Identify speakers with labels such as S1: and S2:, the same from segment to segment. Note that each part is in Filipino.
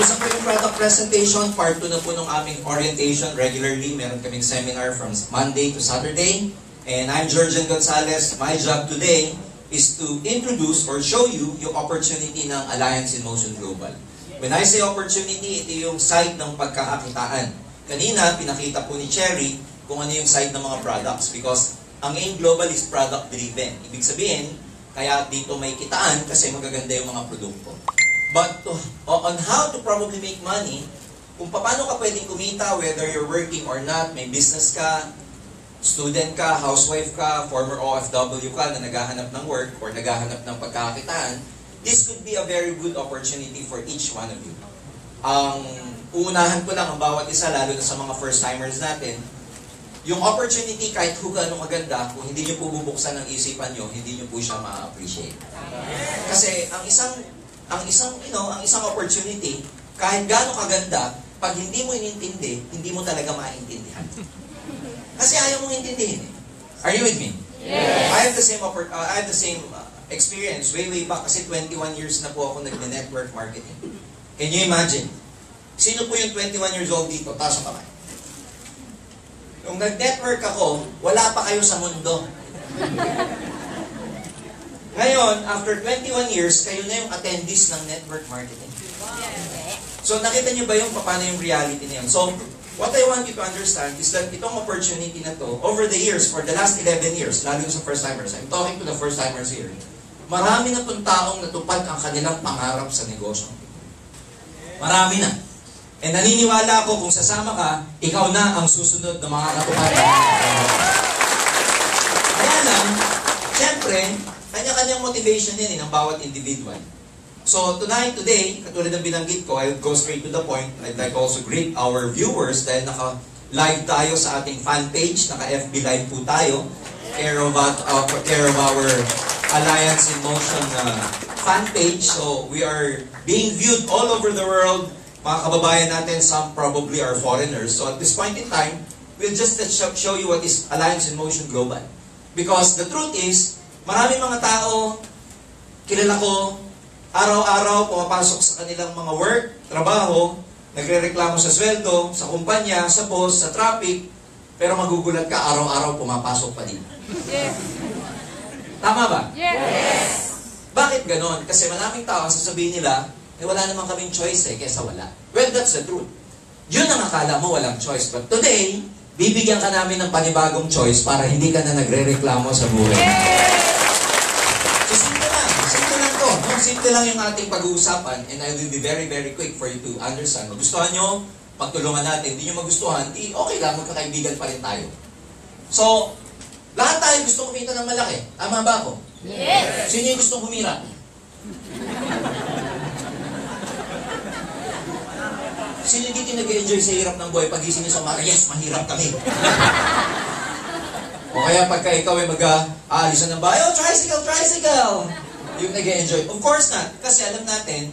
S1: Tapos ang yung product presentation, part 2 na po ng aming orientation. Regularly, meron kaming seminar from Monday to Saturday. And I'm Georgian Gonzalez. My job today is to introduce or show you yung opportunity ng Alliance in Motion Global. When I say opportunity, ito yung side ng pagkakakitaan. Kanina, pinakita po ni Cherry kung ano yung side ng mga products because ang AIM Global is product-driven. Ibig sabihin, kaya dito may kitaan kasi magaganda yung mga produkto. But on how to probably make money, kung paano ka pwedeng kumita, whether you're working or not, may business ka, student ka, housewife ka, former OFW ka na naghahanap ng work or naghahanap ng pagkakakitaan, this could be a very good opportunity for each one of you. Ang uunahan ko lang ang bawat isa, lalo na sa mga first-timers natin, yung opportunity kahit gaano maganda, kung hindi nyo po bubuksan ang isipan nyo, hindi nyo po siya ma-appreciate. Kasi ang isang opportunity, kahit gaano kaganda, pag hindi mo inintindi, hindi mo talaga maintindihan. Kasi ayaw mong intindihin. Are you with me?
S2: Yes.
S1: I have the same experience way back kasi 21 years na po ako nag-network marketing. Can you imagine? Sino po yung 21 years old dito? Taas ang kamay. Nung nag-network ako, wala pa kayo sa mundo. Ngayon, after 21 years, kayo na yung attendees ng network marketing. So, nakita nyo ba yung paano yung reality na yun? So, what I want you to understand is that itong opportunity na to, over the years, for the last 11 years, lalo sa first-timers, I'm talking to the first-timers here, marami na pong taong natupad ang kanilang pangarap sa negosyo. Marami na. And naniniwala ako kung sasama ka, ikaw na ang susunod na mga katupad. Kaya lang, siyempre, kanya-kanyang motivation yan ng bawat individual. So today, katulad ng binanggit ko, I would go straight to the point. I'd like also greet our viewers dahil naka-live tayo sa ating fan page, naka-FB Live po tayo, care of our Alliance in Motion fan page. So we are being viewed all over the world. Mga kababayan natin, some probably are foreigners. So at this point in time, we'll just show you what is Alliance in Motion Global. Because the truth is, maraming mga tao, kilala ko, araw-araw pumapasok sa kanilang mga work, trabaho, nagre-reklamo sa sweldo, sa kumpanya, sa boss, sa traffic, pero magugulat ka, araw-araw pumapasok pa din.
S2: Yes.
S1: Tama ba?
S2: Yes.
S1: Bakit ganon? Kasi maraming tao ang sasabihin nila, wala naman kaming choice kesa wala. Well, that's the truth. Yun ang akala mo walang choice. But today, bibigyan ka namin ng panibagong choice para hindi ka na nagre-reklamo sa buhay. So, simple lang to. No? Simple lang yung ating pag-uusapan and I will be very, very quick for you to understand. Magustuhan nyo, pagtulungan natin. Hindi nyo magustuhan, okay lang, magkakaibigan pa rin tayo. So, lahat tayo gusto kumita ng malaki. Tama ba ako?
S2: Yes.
S1: Sino yung gustong humira? Sino dito nag-enjoy sa hirap ng buhay? Pag-ising niyo sa umaga, yes, mahirap kami. O kaya pagka ikaw ay mag-aalisan ng bahay, oh, tricycle! Yung nag-enjoy. Of course not. Kasi alam natin,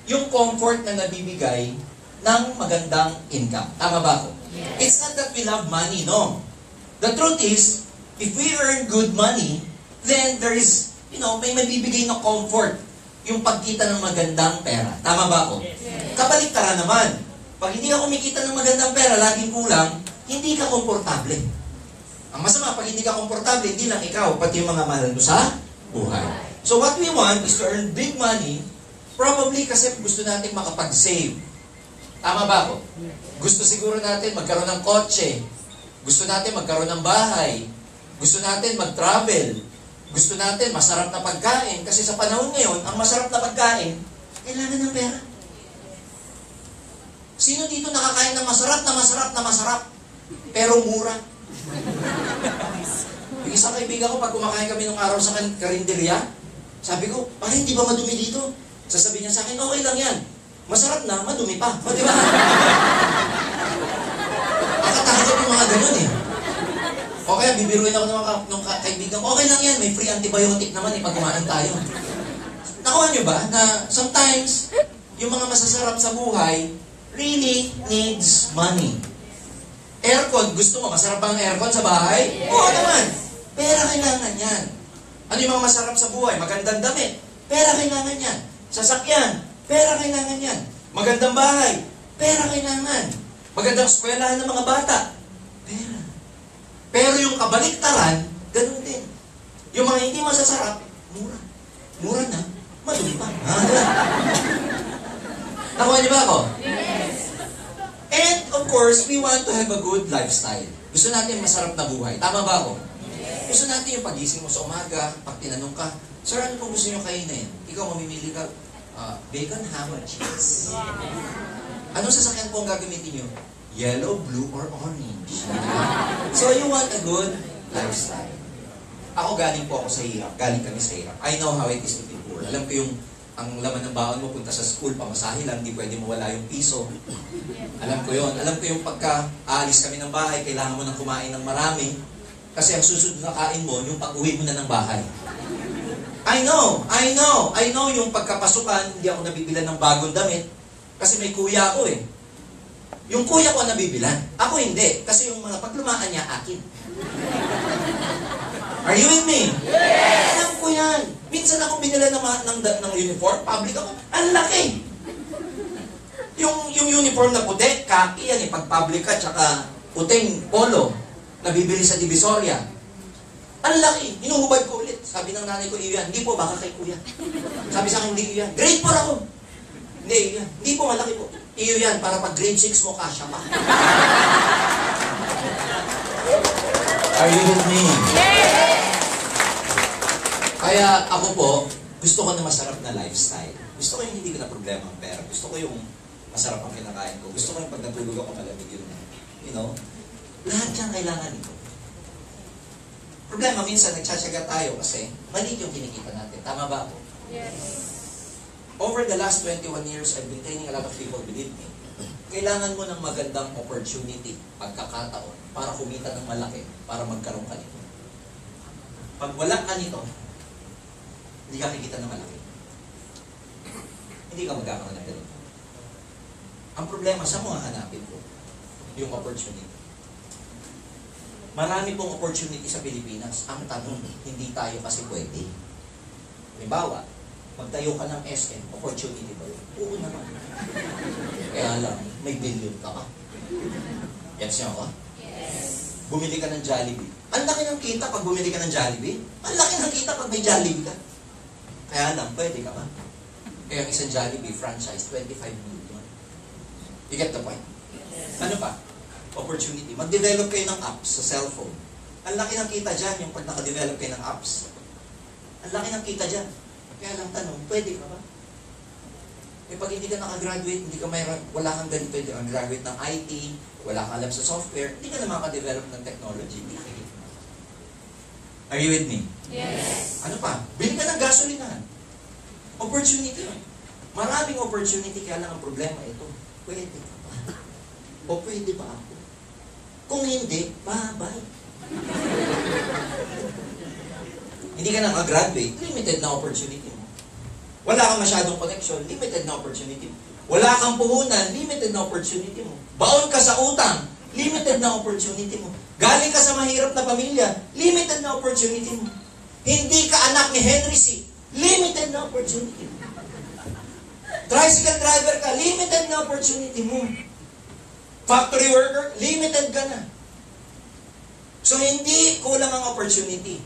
S1: yung comfort na nabibigay ng magandang income. Tama ba ako? Yes. It's not that we love money, no. The truth is, if we earn good money, then there is, may mabibigay na comfort. Yung pagkita ng magandang pera. Tama ba ako? Yes. Kabaliktaran naman. Pag hindi ka kumikita ng magandang pera, laging kulang, hindi ka komportable. Ang masama, pag hindi ka komportable, hindi lang ikaw, pati yung mga mahal mo sa buhay. So what we want is to earn big money, probably kasi gusto natin makapag-save. Tama ba ako? Gusto siguro natin magkaroon ng kotse. Gusto natin magkaroon ng bahay. Gusto natin mag-travel. Gusto natin masarap na pagkain. Kasi sa panahon ngayon, ang masarap na pagkain, kailangan ng pera. Sino dito nakakain ng masarap, pero mura? Yung isang kaibigan ko, pag kumakain kami nung araw sa karinderya, sabi ko, parang hindi ba madumi dito? Sasabihin niya sa akin, okay lang yan. Masarap na, madumi pa. O, di ba? Nakakatakot yung mga ganun eh. O kaya, bibiruin ako ng kaibigan ko, okay lang yan, may free antibiotic naman pag kumain tayo. Nakuha niyo ba na sometimes, yung mga masasarap sa buhay, really needs money. Aircon, gusto mo, masarap ba ang aircon sa bahay? Oo naman. Pera kailangan yan. Ano yung mga masarap sa buhay? Magandang damit. Pera kailangan yan. Sasakyan. Pera kailangan yan. Magandang bahay. Pera kailangan. Magandang eskwelahan ng mga bata. Pera. Pero yung kabaliktaran, ganun din. Yung mga hindi masasarap, mura. Mura na, madumi pa. Nakuha niyo ba ako? Yes. And of course, we want to have a good lifestyle. Gusto natin masarap na buhay. Tama ba ako? Yes. Gusto natin yung pagising mo sa umaga, pag tinanong ka, Sir, ano pong gusto niyo kainin? Ikaw mamimili ka, bacon, ham, or cheese. Anong sasakyan po ang gagamitin niyo? Yellow, blue, or orange. So you want a good lifestyle. Ako galing po ako sa hirap. Galing kami sa hirap. I know how it is to be poor. Alam ko yung ang laman ng baon mo, punta sa school, pamasahe lang, hindi pwede mawala yung piso. Alam ko yon. Alam ko yung pagka-aalis kami ng bahay, kailangan mo nang kumain ng marami. Kasi ang susunod na kain mo, yung pag-uwi mo na ng bahay. I know yung pagkapasukan, hindi ako nabibilan ng bagong damit. Kasi may kuya ako eh. Yung kuya ko nabibilan. Ako hindi. Kasi yung mga paglumaan niya, akin. Are you with me? Yes! Alam ko yan. Minsan ako binila ng uniform, public ako. Ang laki! Yung uniform na puti, kaki yan eh. Pag public ka, tsaka puting polo, nabibili sa Divisoria. Ang laki! Hinuhubad ko ulit. Sabi ng nanay ko, iyo yan. Hindi po, baka kay kuya. Sabi sa akin, hindi iyo yan. Grade 4 ako. Hindi, iyo yan. Hindi po, malaki po. Iyo yan, para pag grade 6 mo, kasya pa. Are you with me? Yes! Kaya ako po, gusto ko na masarap na lifestyle. Gusto ko yung hindi ko na problema ang pera. Gusto ko yung masarap ang kinakain ko. Gusto ko yung pag natulog ako malamig yun. You know? Lahat yan kailangan ito. Problema, minsan nagtsatsaga tayo kasi maliit yung kinikita natin. Tama ba ako? Yes. Over the last 21 years, I've been training a lot of people, believe me. Kailangan mo ng magandang opportunity, pagkakataon, para kumita ng malaki, para magkaroon ka nito. Pag wala ka nito, hindi ka kikita ng malaki. Hindi ka magkakaroon ng ganito. Ang problema, saan mo hahanapin ko? Yung opportunity. Marami pong opportunity sa Pilipinas. Ang tanong, hindi tayo kasi pwede. Halimbawa, magtayo ka ng SM, opportunity ba yun? Oo naman. Kaya lang, may billion ka pa. Yes niyo ako? Yes. Bumili ka ng Jollibee. Ang laki ng kita pag bumili ka ng Jollibee. Ang laki ng kita pag may Jollibee ka. Kaya lang, pwede ka ba? Kaya ang isang Jollibee franchise, 25 million. You get the point? Yes. Ano pa? Opportunity. Mag-develop kayo ng apps sa cellphone. Ang laki ng kita dyan yung pag naka-develop kayo ng apps. Ang laki ng kita dyan. Kaya lang tanong, pwede ka ba? Eh pag hindi ka nakagraduate, wala kang ganito, hindi ka graduate ng IT, wala kang alam sa software, hindi ka na makadevelop ng technology. Are you with me? Yes. Ano pa? Bili ka ng gasolinahan. Opportunity. Maraming opportunity, kaya lang ang problema ito. Pwede ka ba? O pwede ba ako? Kung hindi, bye-bye. Hindi ka na mag-graduate, limited na opportunity mo. Wala kang masyadong connection, limited na opportunity mo. Wala kang puhunan, limited na opportunity mo. Baon ka sa utang, limited na opportunity mo. Galing ka sa mahirap na pamilya, limited na opportunity mo. Hindi ka anak ni Henry C., limited na opportunity mo. Tricycle driver ka, limited na opportunity mo. Factory worker, limited ka na. So hindi kulang ang opportunity.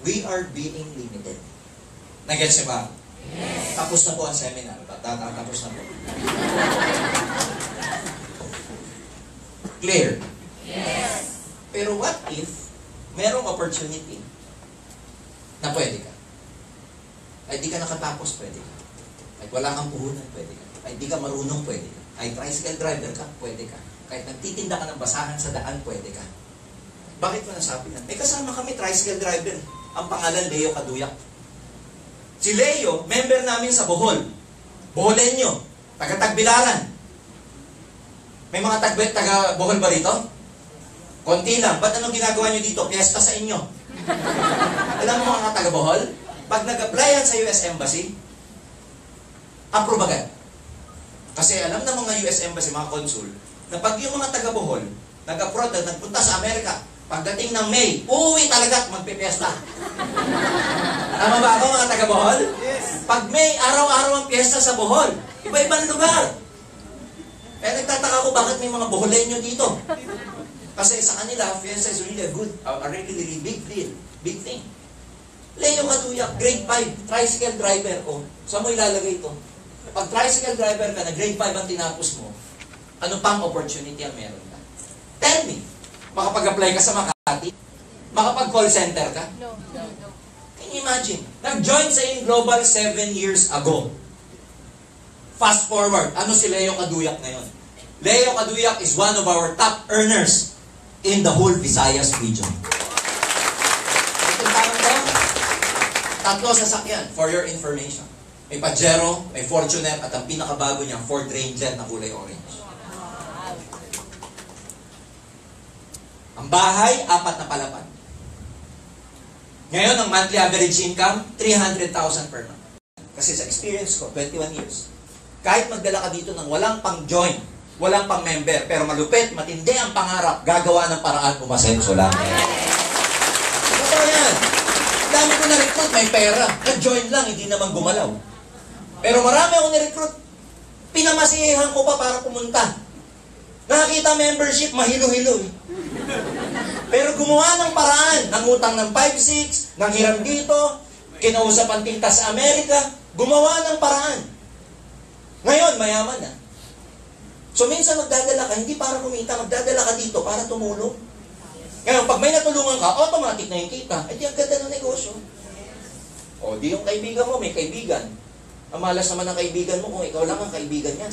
S1: We are being limited. Nag-gets niyo ba? Yes. Tapos na po ang seminar. Tapos na po. Clear? Yes. Pero what if merong opportunity na pwede ka? Ay di ka nakatapos, pwede ka. Ay wala kang puhunan, pwede ka. Ay di ka marunong, pwede ka. Ay tricycle driver ka, pwede ka. Kahit nagtitinda ka ng basahan sa daan, pwede ka. Bakit mo nasabi yan? May kasama kami, tricycle driver. Ang pangalan, Leo Kaduyak. Si Leo, member namin sa Bohol. Boholenyo. Taga-Tagbilaran. May mga taga-Bohol ba rito? Konti lang. Ba't anong ginagawa nyo dito? Piyesta sa inyo. Alam mo mga taga-Bohol? Pag nag-apply yan sa US Embassy, approve agad. Kasi alam ng mga US Embassy, mga consul, na pag yung mga taga-Bohol, nag-abroad, nagpunta sa Amerika, pagdating ng May, uuwi talaga at magpipiesta. Tama ba ako mga taga-Bohol? Yes. Pag may araw-araw ang piyesta sa Bohol, iba-ibang lugar. Kaya nagtataka ko bakit may mga Boholenyo dito. Kasi sa kanila, fiesta is really a really big deal. Big thing. Leo Kaduyak, grade 5, tricycle driver. O, saan mo ilalagay ito? Pag tricycle driver ka na grade 5 ang tinapos mo, ano pang opportunity ang meron ka? Tell me, makapag-apply ka sa Makati? Makapag-call center ka?
S2: No.
S1: Can you imagine? Nag-join sa Global 7 years ago. Fast forward, ano si Leo Kaduyak ngayon? Leo Kaduyak is one of our top earners in the whole Visayas region. Itong tanong ko, 3 sasakyan for your information. May Pajero, may Fortuner, at ang pinakabago niya, Ford Ranger na kulay orange. Ang bahay, 4 na palapag. Ngayon, ang monthly average income, 300,000 per month. Kasi sa experience ko, 21 years, kahit magdala ka dito ng walang pang-join, walang pang-member, pero malupit, matindi ang pangarap, gagawa ng paraan, umasenso lang. Totoo yan. Dami ko na-recruit, may pera. Nag-join lang, hindi naman gumalaw. Pero marami akong na-recruit. Pinamasihan ko pa para pumunta. Nakakita membership, mahilo-hilo. Pero gumawa ng paraan, nangutang ng 5-6, nanghiram dito, kinausap ang tinta sa Amerika, gumawa ng paraan. Ngayon, mayaman na. So minsan magdadala ka, hindi para kumita, magdadala ka dito para tumulong. Ngayon, pag may natulungan ka, automatic na yung kita. Eh di ang ganda ng negosyo. O di yung kaibigan mo, may kaibigan. Ang malas naman ng kaibigan mo kung ikaw lang ang kaibigan niya.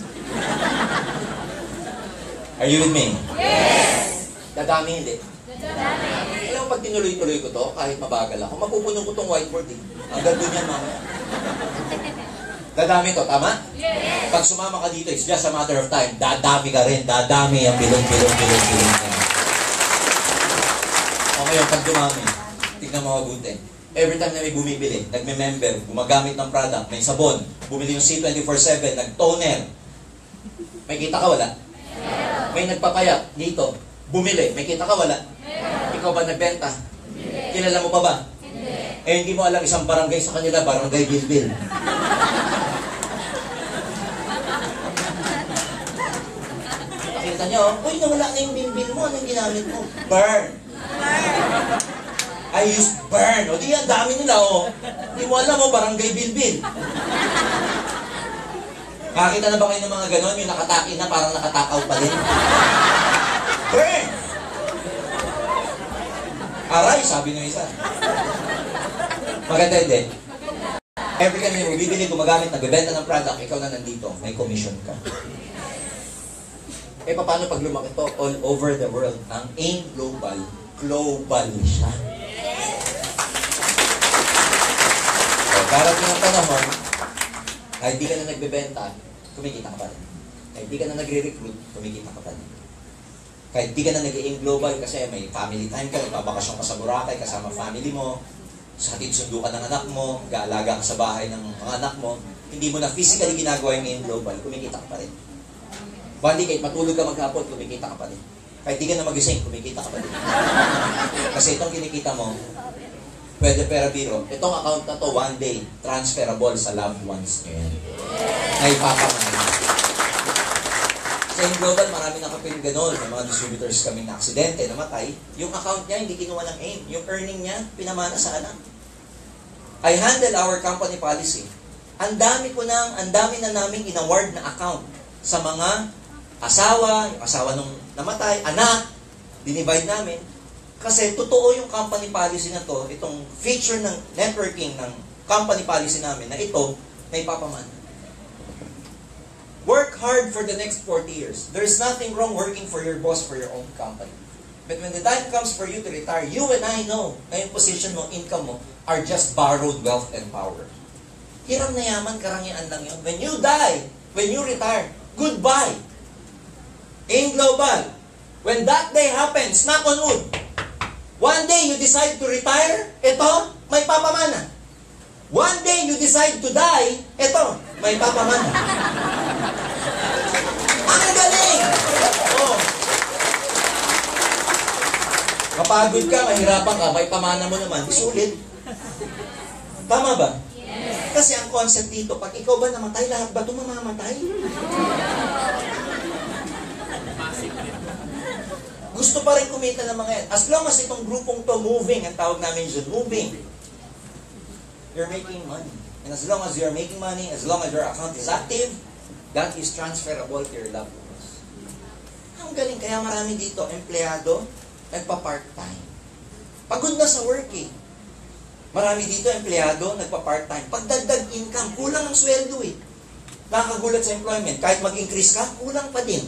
S1: Are you with me?
S2: Yes!
S1: Dadami hindi.
S2: Dadami.
S1: Alam mo, pag tinuloy-tuloy ko to, kahit mabagal ako, mapupuno ko tong whiteboard eh. Ang ganda niyan mamaya. Dadami to, tama?
S2: Yes!
S1: Pag sumama ka dito, it's just a matter of time. Dadami ka rin, dadami ang bilog. O ngayon, pag dumami, tignan mo mabuti. Every time na may bumibili, nagme-member, gumagamit ng product, may sabon, bumili yung C24/7, nag-toner, may kita ka wala? May nagpapayak dito, bumili, may kita ka wala? Ikaw ba nagbenta? Kilala mo pa ba? Eh, hindi mo alam isang barangay sa kanila, barangay Bilbil. Nakita niyo, uy, nawala na yung Bilbil mo, anong ginamit mo? Burn! I use burn. O di yan, dami nila, o. Hindi mo alam, o, barangay Bilbil. Nakakita na ba kayo ng mga ganon? Yung nakataki na, parang nakatakaw pa din. Burn! Aray, sabi ng isa. Maganda hindi. Every time may bibili, gumagamit, nagbebenta ng product, ikaw na nandito, may commission ka. Eh, paano pag lumaki to all over the world? Ang AIM Global, global siya. So, darating ang panahon, kahit di ka na nagbebenta, kumikita ka pa rin. Kahit di ka na nagre-recruit, kumikita ka pa rin. Kahit di ka na nag-AIM Global kasi may family time ka, nagbabakasyon ka sa Boracay kasama family mo, hatid sundo ka ng anak mo, gaalaga ka sa bahay ng mga anak mo, hindi mo na physically ginagawa yung AIM Global, kumikita ka pa rin. Bali, kahit matulog ka maghapon, kumikita ka pa rin. Kahit di ka na mag-ising, kumikita ka pa rin. Kasi itong kinikita mo, pwede pera biro. Itong account na to, one day, transferable sa loved ones nyo yan. Na ipapamahal. Sa AIM Global, marami nakapiling ganon. May mga distributors kaming na aksidente, namatay. Yung account niya, hindi kinuha ng AIM. Yung earning niya, pinamana sa anak. I handle our company policy. Ang dami na naming in-award na account sa mga asawa, yung asawa nung namatay, anak, dinivide namin. Kasi totoo yung company policy na to, itong feature ng networking ng company policy namin na ito, na ipapamana. Work hard for the next 40 years. There is nothing wrong working for your boss for your own company. But when the time comes for you to retire, you and I know na yung position mo, income mo, are just borrowed wealth and power. Hiram na yaman, karangyaan lang yun. When you die, when you retire, goodbye. AIM Global, when that day happens, knock on wood, one day you decide to retire, ito, may papamana. One day you decide to die, ito, may papamana. Ang galing! Oh. Kapagod ka, mahirapan ka, may pamana mo naman, isulit. Tama ba? Yes. kasi ang concept dito, pag ikaw ba namatay, lahat ba ito mamamatay? Gusto pa rin kumita ng mga yan. As long as itong grupong to moving, ang tawag namin dyan, moving, you're making money. And as long as you're making money, as long as your account is active, that is transferable to your loved ones. Ang galing. Kaya marami dito, empleyado, nagpa-part-time. Pagod na sa work eh. Marami dito, empleyado, nagpa-part-time. Pagdagdag income, kulang ang sweldo eh. Nakakagulat sa employment. Kahit mag-increase ka, kulang pa din.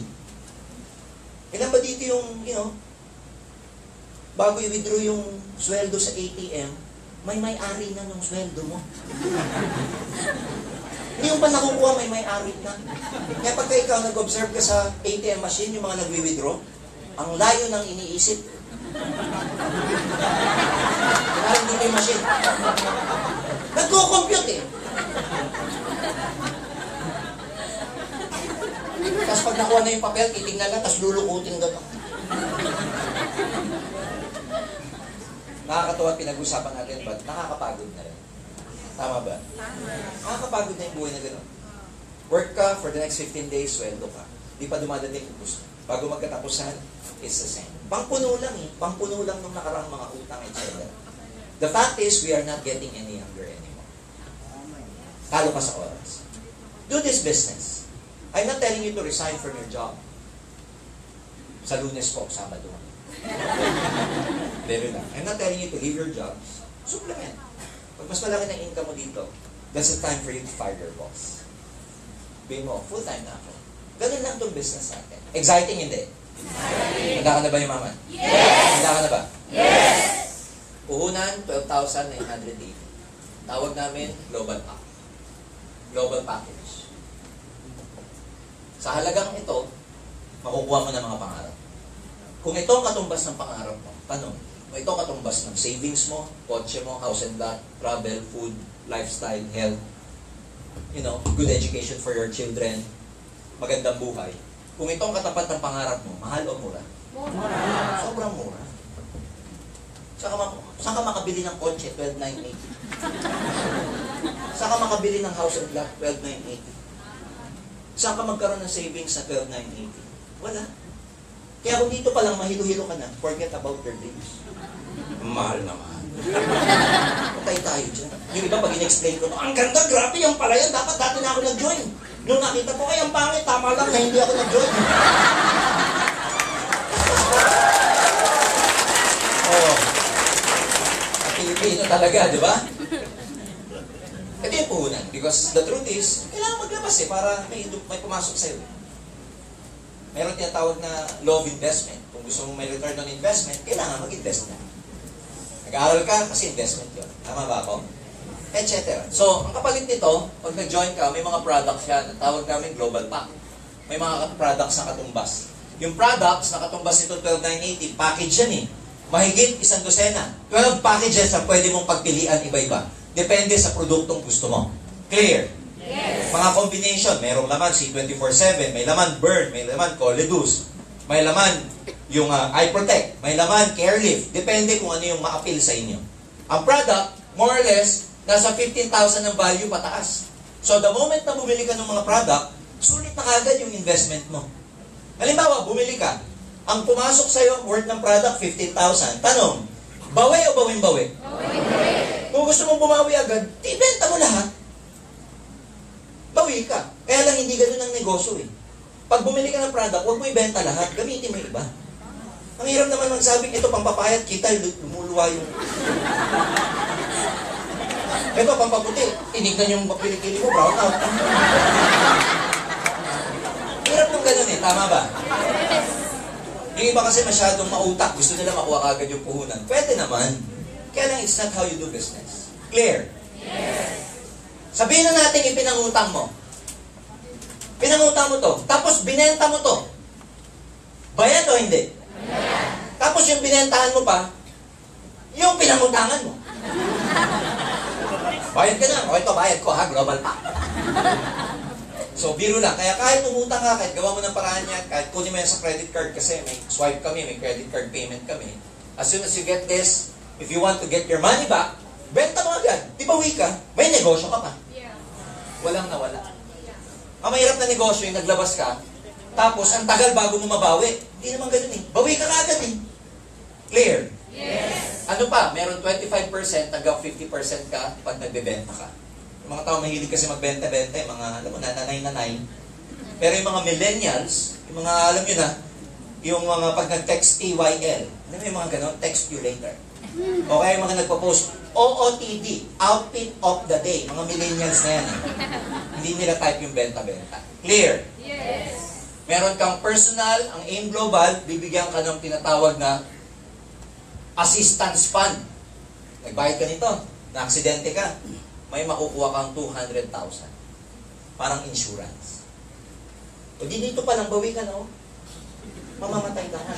S1: Ilan ba dito yung, bago i-withdraw yung sweldo sa ATM, may-ari na ng sweldo mo. Hindi yung pa nakukuha, may-ari na. Kaya pagka ikaw nag-observe ka sa ATM machine, yung mga nag-withdraw, ang layo ng iniisip. Parang hindi may machine. Nagko-compute eh. Tapos pag nakuha na yung papel, titignan lang, tapos lulukutin gano'n. Nakakatawa pinag-usapan natin, but nakakapagod na rin. Tama ba? Tama. Nakakapagod na yung buhay na gano'n. Work ka for the next 15 days, sweldo ka. Di pa dumadating ubus. Bago magkatapusan, it's the same. Pangpuno lang eh. Pangpuno lang nung nakarang mga utang, etc. The fact is, we are not getting any younger anymore. Talo ka sa oras. Do this business. I'm not telling you to resign from your job. Sa Lunes po, Sabado. Very lang. I'm not telling you to leave your jobs. Supplement. Pag mas malaki na income mo dito, that's the time for you to fire your boss. Sabihin mo, full-time na ako. Ganun lang itong business natin. Exciting, hindi? Exciting. Handa ka na ba yung mama? Yes! Handa ka na ba? Yes! Puhunan, 12,980. Tawag namin, Global Pack. Global Package. Sa halagang ito, makukuha mo ng mga pangarap. Kung ito ang katumbas ng pangarap mo, tanong, kung ito ang katumbas ng savings mo, kotse mo, house and lot, travel, food, lifestyle, health, good education for your children, magandang buhay. Kung ito ang katapat ng pangarap mo, mahal o mura? Mura. Sobrang mura. Saan ka makabili ng kotse? 12,980. Saan ka makabili ng house and lot? 12,980. Saan ka magkaroon ng savings sa 12,980? Wala. Kaya kung dito pa lang mahilo-hilo ka na, forget about your dreams. Mahal na mahal. Patay tayo dyan. Yung iba, pag in-explain ko, ang ganda, grabe, yung pala yan, dapat dati na ako nag-join. Nung nakita ko, ay, ang pangit, tama lang na hindi ako nag-join. Pilipino talaga, di ba? Ito yung puhunan. Because the truth is, kailangan maglabas para may pumasok sa'yo. Meron tinatawag na law of investment. Kung gusto mong may return on investment, kailangan mag-invest na. Nag-aaral ka kasi investment yun. Tama ba ako? Etc. So, ang kapalit nito, pag nag-join ka, may mga products yan. Ang tawag namin Global Pack. May mga products na katumbas. Yung products na katumbas nito 12,980, package yan eh. Mahigit 1 dosena. 12 packages na pwede mong pagpilian iba-iba. Depende sa produktong gusto mo. Clear? Yes. Mga combination, mayroong laman C24/7, may laman Burn, may laman Coledus, may laman yung iProtect, may laman Carelift. Depende kung ano yung ma-appeal sa inyo. Ang product, more or less, nasa 15,000 ng value pataas. So the moment na bumili ka ng mga product, sulit na kagad yung investment mo. Halimbawa, bumili ka, ang pumasok sa'yo worth ng product, 15,000. Tanong, bawi o bawin-bawi? Bawi-bawi. Kung gusto mong bumawi agad, ibenta mo lahat. Bawi ka. Kaya lang hindi ganun ang negosyo eh. Pag bumili ka ng product, huwag mo ibenta lahat, gamitin mo iba. Ang hirap naman magsabing, ito pampapayat, kita, lumuluwa yung... Ito, pampaputi, tinignan yung pilikili mo, brown out. Hirap nung ganun eh, tama ba? Yung iba kasi masyadong mautak, gusto nila makuha agad yung puhunan. Pwede naman. Kaya lang, it's not how you do business. Clear? Yes. Sabihin na natin ipinangutang mo. Pinangutang mo to. Tapos binenta mo to. Bayad o hindi? Bayad. Tapos yung binentahan mo pa, yung pinangutangan mo. Bayad ka na. O ito, bayad ko ha, Global Pack. So, biro lang. Kaya kahit umutang ka, kahit gawa mo ng paraan yan, kahit kunin mo yan sa credit card kasi may swipe kami, may credit card payment kami. As soon as you get this, if you want to get your money back, benta mo agad. Di ba ka? May negosyo ka pa. Yeah. Walang nawala. Ang mahirap na negosyo yung naglabas ka, tapos ang tagal bago mo mabawi. Hindi naman ganun eh. Bawi ka agad eh. Clear?
S2: Yes.
S1: Ano pa? Meron 25%, hanggang 50% ka pag nagbebenta ka. Yung mga tao mahilig kasi magbenta-benta, yung mga, alam mo, nanay. Pero yung mga millennials, yung mga, alam nyo na, yung mga pag nag-text TYL, alam mo yung mga ganon, text you later. O kaya yung mga nagpo-post, OOTD, outfit of the day. Mga millennials na yan. Hindi nila type yung benta-benta. Clear?
S2: Yes.
S1: Meron kang personal, ang AIM Global, bibigyan ka ng tinatawag na assistance fund. Nagbayad ka nito, na-aksidente ka, may makukuha kang 200,000. Parang insurance. O di dito pa lang, bawi ka na, oh. Mamamatay ka na.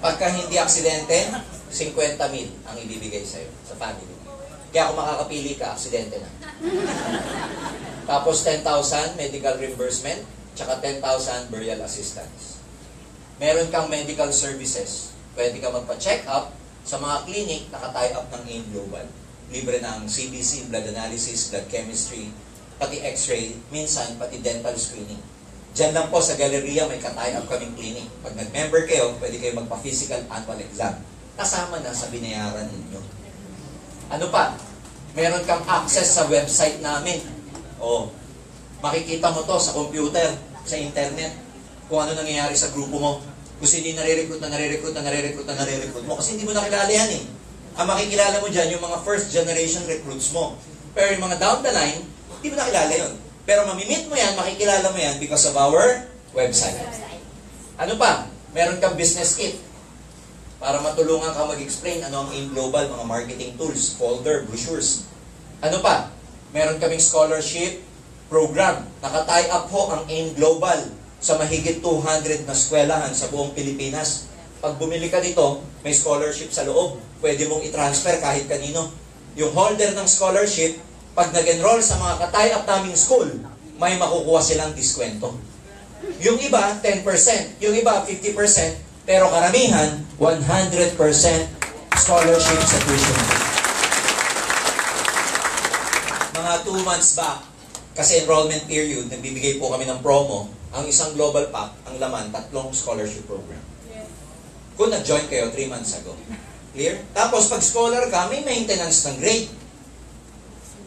S1: Pagka hindi aksidente, 50,000 ang ibibigay sa'yo, sa family. Kaya kung makakapili ka, aksidente na. Tapos 10,000 medical reimbursement, tsaka 10,000 burial assistance. Meron kang medical services. Pwede ka magpa-check up sa mga clinic, naka-tie up ng AIM Global. Libre ng CBC, blood analysis, blood chemistry, pati x-ray, minsan pati dental screening. Diyan lang po sa Galleria may ka-tie up kaming clinic. Pag nag-member kayo, pwede kayo magpa-physical annual exam. Kasama na sa binayaran ninyo. Ano pa? Meron kang access sa website namin. O, makikita mo to sa computer, sa internet, kung ano nangyayari sa grupo mo. Kung sino nare-recruit mo. Kasi hindi mo nakilala yan eh. Ang makikilala mo dyan, yung mga first generation recruits mo. Pero yung mga down the line, hindi mo nakilala yun. Pero mamimit mo yan, makikilala mo yan because of our website. Ano pa? Meron kang business kit. Para matulungan ka mag-explain ano ang AIM Global, mga marketing tools, folder, brochures. Ano pa? Meron kaming scholarship program. Naka-tie up ho ang AIM Global sa mahigit 200 na eskwelahan sa buong Pilipinas. Pag bumili ka dito, may scholarship sa loob. Pwede mong i-transfer kahit kanino. Yung holder ng scholarship, pag nag-enroll sa mga ka-tie up naming school, may makukuha silang diskwento. Yung iba, 10%. Yung iba, 50%. Pero karamihan, 100% scholarship sa tuition. Mga 2 months back, kasi enrollment period, nagbibigay po kami ng promo, ang isang global pack, ang laman, 3 scholarship program. Kung nag-join kayo 3 months ago. Clear? Tapos pag scholar ka, may maintenance ng grade.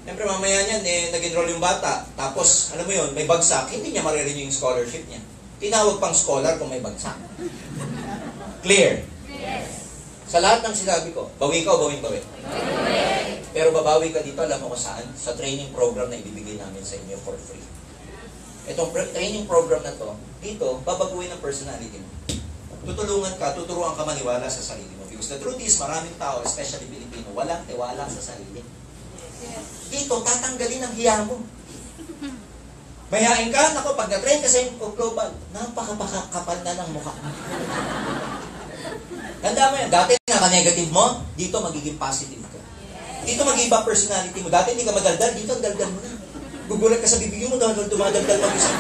S1: Siyempre mamaya niyan, nag-enroll yung bata. Tapos, alam mo yun, may bagsak, hindi niya marirenew yung scholarship niya. Tinawag pang scholar kung may bagsak. Clear?
S2: Yes.
S1: Sa lahat ng sinabi ko, bawi ka o bawing-bawi? Pero babawi ka dito, alam mo kung saan? Sa training program na ibibigay namin sa inyo for free. Itong training program na to, dito, babaguhin ang personality mo. Tutulungan ka, tuturuan ka maniwala sa sarili mo. Because the truth is, maraming tao, especially Pilipino, walang tiwala sa sarili. Dito, tatanggalin ang hiya mo. Mayain ka, naku, pag na-train ka sa global, napakapakapal na ng mukha. Tanda mo yan, dati naka-negative mo, dito magiging positive ka. Dito mag-iba personality mo. Dati hindi ka madaldal, dito ang daldal mo na. Gugulat ka sa bibig mo dahil dumadaldal ka isa.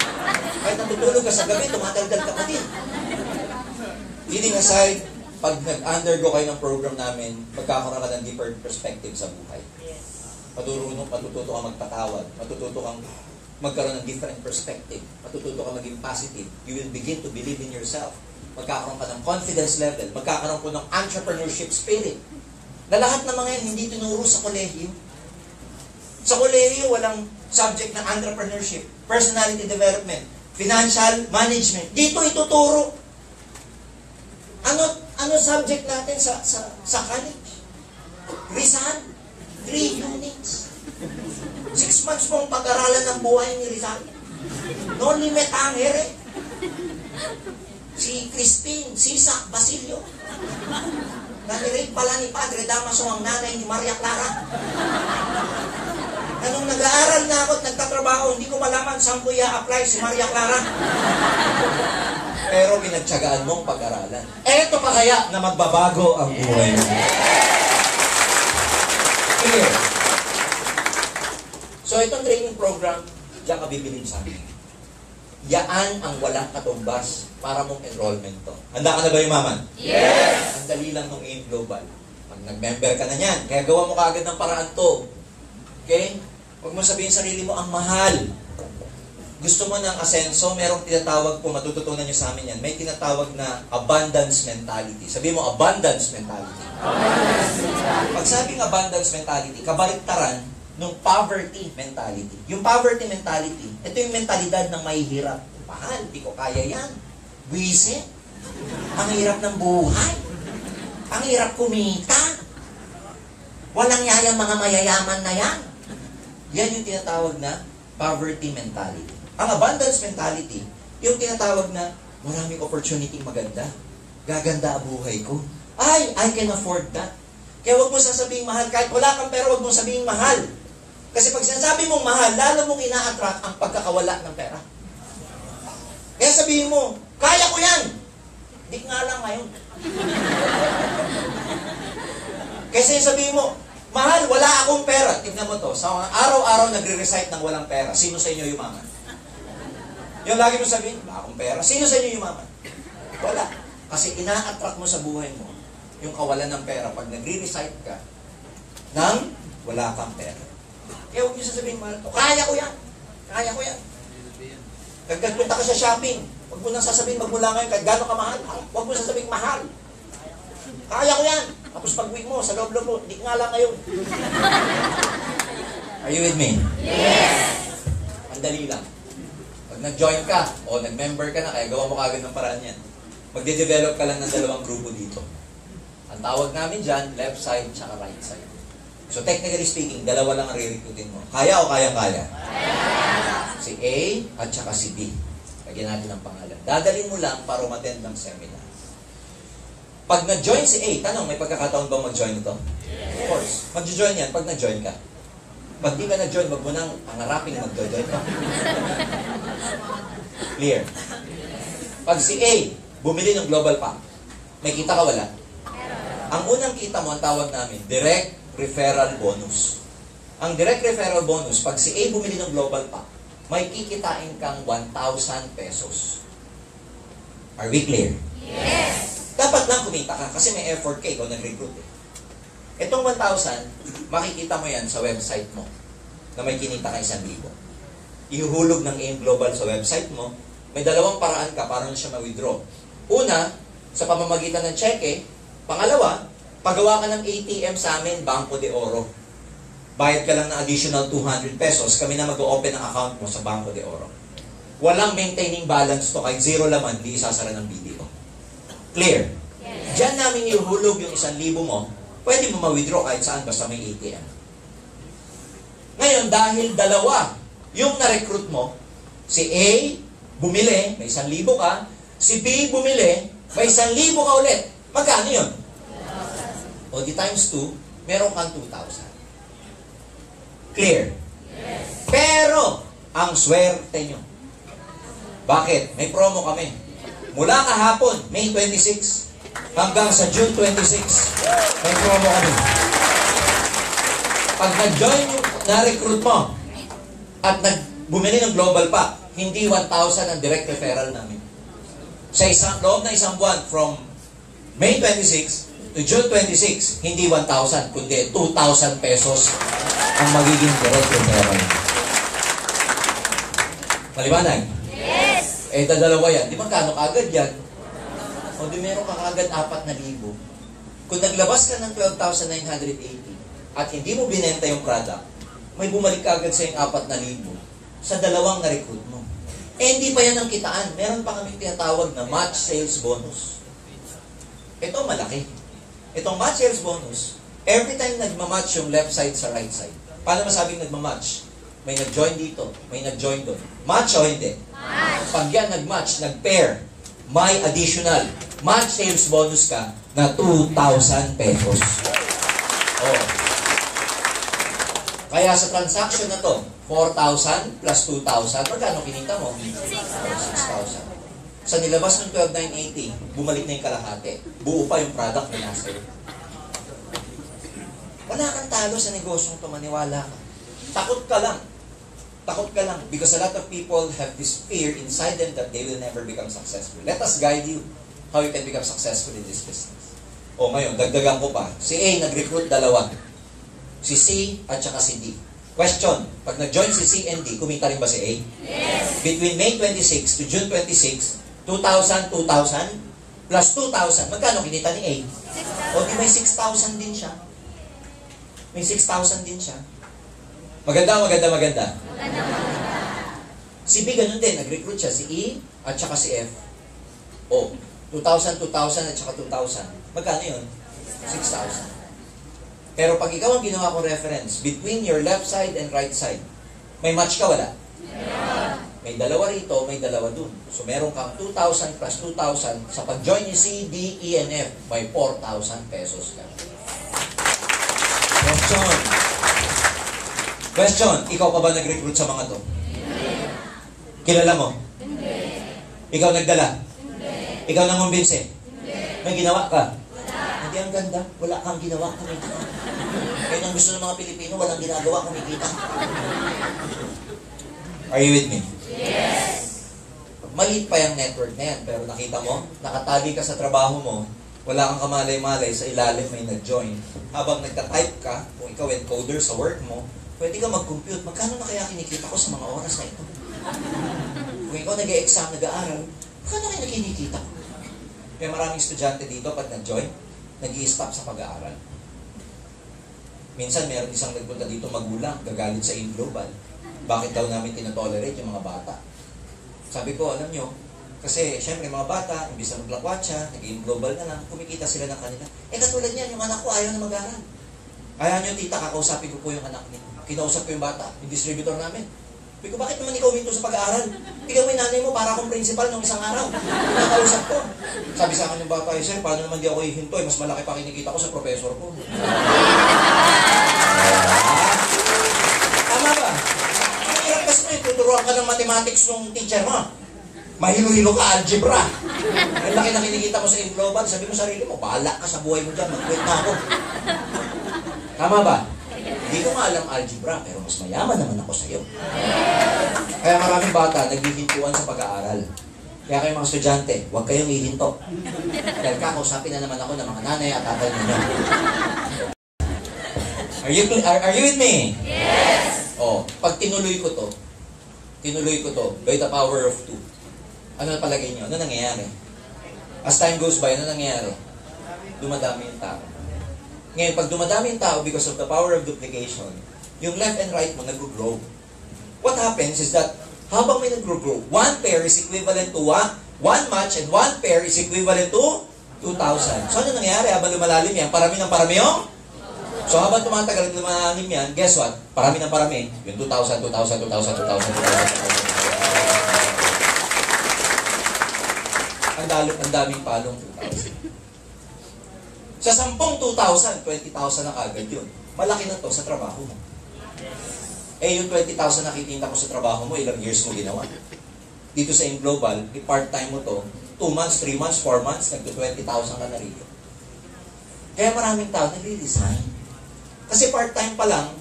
S1: Kahit natutulog ka sa gabi, tumadaldal ka pa din. Kidding aside, pag nag-undergo kayo ng program namin, magkakaroon ka ng deeper perspective sa buhay. Matututo kang magpatawad, matututo kang magkaroon ng different perspective, matututo kang maging positive. You will begin to believe in yourself. Magkakaroon ka ng confidence level, magkakaroon ko ng entrepreneurship spirit. Na lahat ng mga yan hindi tinuro sa kolehiyo. Sa kolehiyo, walang subject ng entrepreneurship, personality development, financial management. Dito ituturo. Ano subject natin sa college? Rizal, 3 units. 6 months pong pag-aralan ng buhay ni Rizal. No limit angere. Si Christine, Sisak, Basilio. Nani-rape pala ni Padre Damaso ang nanay ni Maria Clara. Nung nag-aaral na ako at nagtatrabaho, hindi ko malaman saan ko i-apply si Maria Clara. Pero pinagtyagaan mong pag-aralan. Eto pa kaya na magbabago ang buhay mo. Clear. So itong training program, diyan ka bibilib sa akin. Yaan ang walang katumbas para mong enrollment to. Handa ka na ba, Yumaman?
S2: Yes!
S1: Ang dali lang ng AIM Global. Pag nag-member ka na niyan, kaya gawa mo kaagad ng paraan to. Okay? Huwag mo sabihin sarili mo, ang mahal. Gusto mo ng asenso, merong tinatawag po, matututunan nyo sa amin yan, may tinatawag na abundance mentality. Sabihin mo, abundance mentality. Pag sabing abundance mentality, kabaliktaran ng poverty mentality. Yung poverty mentality, ito yung mentalidad ng mahihirap. Mahal, di ko kaya yan. Buwisit. Ang hirap ng buhay. Ang hirap kumita. Walang yayang mga mayayaman na yan. Yan yung tinatawag na poverty mentality. Ang abundance mentality, yung tinatawag na maraming opportunity maganda. Gaganda ang buhay ko. Ay, I can afford that. Kaya huwag mo sasabing mahal. Kahit wala kang pera, huwag mong sabing mahal. Kasi pag sinasabi mong mahal, lalo mong ina-attract ang pagkakawala ng pera. Kaya sabihin mo, kaya ko yan. Di nga lang ngayon. Kasi sabihin mo, mahal, wala akong pera. Tignan mo to, sa araw-araw nagre-recite ng walang pera. Sino sa inyo yumaman? Yung lagi mo sabihin, wala akong pera. Sino sa inyo yumaman? Wala. Kasi ina-attract mo sa buhay mo yung kawalan ng pera pag nagre-recite ka ng wala kang pera. Kaya huwag niyo sasabihin, mahal to. Kaya ko yan. Kaya ko yan. Pagpunta ka sa shopping, huwag mo nang sasabihin, magmula ngayon, kahit gano'n ka mahal, huwag mo sasabihin, mahal. Kaya ko yan. Tapos pag-uwi mo, sa loob-loob mo, hindi nga lang ngayon. Are you with me?
S2: Yes!
S1: Ang dali lang. Pag nag-join ka, o nag-member ka na, kaya gawa mo kagad ng paraan yan. Magde-develop ka lang ng dalawang grupo dito. Ang tawag namin dyan, left side, tsaka right side. So technically speaking, dalawa lang ang re-recruitin mo. Kaya o kaya-kaya? Si A at saka si B. Lagyan natin ang pangalan. Dadalhin mo lang para umattend ng seminar. Pag nag-join si A, tanong, may pagkakataon bang mag-join ito? Of course. Mag-join yan pag nag-join ka. Pag di ka nag-join, wag mo nang pangaraping mag-join ka. Clear? Pag si A, bumili ng global pack, may kita ka wala? Ang unang kita mo, ang tawag namin, direct referral bonus. Ang direct referral bonus, pag si A bumili ng global pack, may kikitain kang 1,000 pesos. Are we clear?
S2: Yes!
S1: Dapat lang kumita ka kasi may effort ka, ikaw nag-recruit eh. Itong 1,000, makikita mo yan sa website mo na may kinita ka 1,000. Ihuhulog ng AIM Global sa website mo, may dalawang paraan ka para na siya ma-withdraw. Una, sa pamamagitan ng cheque. Pangalawa, pagawa ka ng ATM sa amin, Banco de Oro. Bayad ka lang ng additional 200 pesos, kami na mag-open ang account mo sa Banco de Oro. Walang maintaining balance to, kahit zero laman, di isasara ng BDO. Clear?
S2: Yes.
S1: Diyan namin ihuhulog yung 1,000 mo, pwede mo ma-withdraw kahit saan, basta may ATM. Ngayon, dahil dalawa, yung na-recruit mo, si A, bumili, may 1,000 ka, si B, bumili, may 1,000 ka ulit. Magkano yun? O di times 2, meron kang 2,000. Clear?
S2: Yes.
S1: Pero, ang swerte nyo. Bakit? May promo kami. Mula kahapon, May 26, hanggang sa June 26, may promo kami. Pag nag-join yung na-recruit mo, at bumili ng global pack, hindi 1,000 ang direct referral namin. Sa loob na isang buwan, from May 26 to June 26, hindi 1,000, kundi 2,000 pesos ang magiging direct referral. Maliwanag?
S2: Yes!
S1: Eh, dadalawa yan. Di magkano kagad yan? O di meron ka kagad 4,000. Kung naglabas ka ng 12,980 at hindi mo binenta yung product, may bumalik kagad sa yung 4,000 sa dalawang na-recruit mo. Eh, hindi pa yan ang kitaan. Meron pa kami tinatawag na match sales bonus. Ito malaki. Itong match sales bonus, every time nagmamatch yung left side sa right side. Paano masabing nagmamatch? May nag-join dito, may nag-join doon. Match o hindi?
S2: Match!
S1: Pag yan nag-match, nag-pair, may additional match sales bonus ka na 2,000 pesos. Oh. Kaya sa transaction na to, 4,000 plus 2,000, magkano kinita mo? 6,000. Sa nilabas ng 12,980, bumalik na yung kalahati. Buo pa yung product na nasa iyo. Wala kang talo sa negosyong to, maniwala ka. Takot ka lang. Takot ka lang. Because a lot of people have this fear inside them that they will never become successful. Let us guide you how you can become successful in this business. O ngayon, dagdagan ko pa. Si A nag-recruit dalawa. Si C at saka si D. Question, pag nag-join si C and D, kumita rin ba si A?
S2: Yes.
S1: Between May 26 to June 26, 2,000, 2,000, plus 2,000, magkano kinita ni A?
S2: 6,000.
S1: O di may 6,000 din siya. May 6,000 din siya. Maganda, maganda, maganda. Si B ganun din, nag-recruit siya. Si E at saka si F. O, 2,000, 2,000 at saka 2,000. Magkano yun? 6,000. Pero pag ikaw ang ginawa kong reference, between your left side and right side, may match ka, wala? May dalawa rito, may dalawa dun. So meron kang 2,000 plus 2,000. Sa pag-join ni C, D, E, and F, may 4,000 pesos ka. Question. Question, ikaw pa ba nag-recruit sa mga to? Kilala mo? Ikaw nagdala? Ikaw nangumbinse? May ginawa ka? Hindi, ang ganda. Wala kang ginawa, kumikita. Kaya ang gusto ng mga Pilipino, walang ginagawa, kumikita. Are you with me?
S2: Yes.
S1: Maliit pa yung network na yan, pero nakita mo, nakatali ka sa trabaho mo, wala kang kamalay-malay, sa ilalim may nag-join. Habang nagta-type ka, kung ikaw encoder sa work mo, pwede ka mag-compute, magkano na kaya kinikita ko sa mga oras na ito? Kung ikaw nag-e-exam, nag-aaral, magkano kaya kinikita ko? Kaya maraming estudyante dito, pag nag-join, nag-i-stop sa pag-aaral. Minsan, meron isang nagpunta dito magulang, gagalit sa in-global. Bakit daw namin tinatolerate yung mga bata? Sabi ko, alam nyo, kasi syempre mga bata, imbis na maglakwatsa, nag-in-global na lang, kumikita sila ng kanila. Katulad niyan, yung anak ko ayaw na mag-aaral. Ayaw nyo, tita, kakausapin ko po yung anak niya. Kinausap ko yung bata, yung distributor namin. Sabi ko, bakit naman ikaw minto sa pag-aaral? Ikaw may nanay mo para akong principal nung isang araw. Nakausap ko. Sabi sa akin yung bata, sir, paano naman di ako hihinto? Mas malaki pa kinikita ko sa professor ko. Tama ba? Ang hirap kasi mo, tuturuan ka ng mathematics nung teacher mo. Mahilo-hilo ka, algebra. Ang laki na kinikita mo sa in-global, sabi mo sarili mo, bahala ka sa buhay mo dyan, mag-quit na ako. Tama ba? Hindi ko nga alam algebra, pero mas mayaman naman ako sa'yo. Kaya maraming bata naghihintuan sa pag-aaral. Kaya kayong mga estudyante, huwag kayong hihinto. Dahil kakausapin na naman ako ng mga nanay at tatay ninyo. Are you with me?
S2: Yes.
S1: Oh, pag tinuloy ko to, by the power of 2. Ano na palagay nyo? Ano nangyayari? As time goes by, ano nangyayari? Dumadami yung tao. Ngayon, pag dumadami yung tao because of the power of duplication, yung left and right mo nag-grow. What happens is that habang may nag-grow, one pair is equivalent to one match and one pair is equivalent to 2,000. So ano nangyayari habang lumalalim yan? Parami ng parami yung? So habang tumatagal at lumalalim yan, guess what? Parami ng parami. Yung 2,000, 2,000, 2,000, 2,000, 2,000, 2,000. Ang daming palong 2,000. Sa 10 2,000, 20,000 na agad yun. Malaki na to sa trabaho mo. Eh, yung 20,000 na kitinta ko sa trabaho mo, ilang years mo ginawa. Dito sa in-global, i-part-time mo to, 2 months, 3 months, 4 months, nagto-20,000 ka na rito. Kaya maraming tao nagre-resign. Kasi part-time pa lang,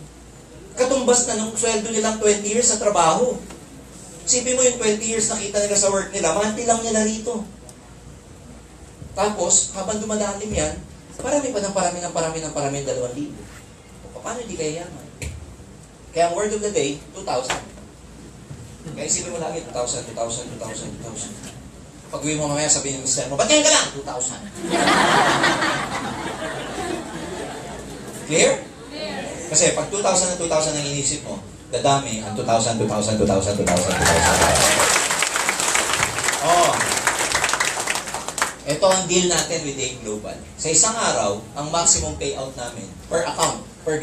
S1: katumbas na nung sweldo nilang 20 years sa trabaho. Isipin mo yung 20 years nakita nila sa work nila, manti lang nila rito. Tapos, habang dumadalim yan, parami 2,000. O, paano hindi kaya yaman? Kaya ang word of the day, 2,000. Kaya isipin mo lagi, 2,000. Pag-uwi mo mamaya, sabihin ng mister mo, ba't yan ka lang? 2,000. Clear? Kasi pag 2,000 na 2,000 ang inisip mo, dadami ang 2,000. Oh. Ito ang deal natin with Dave Global. Sa isang araw, ang maximum payout namin per account, per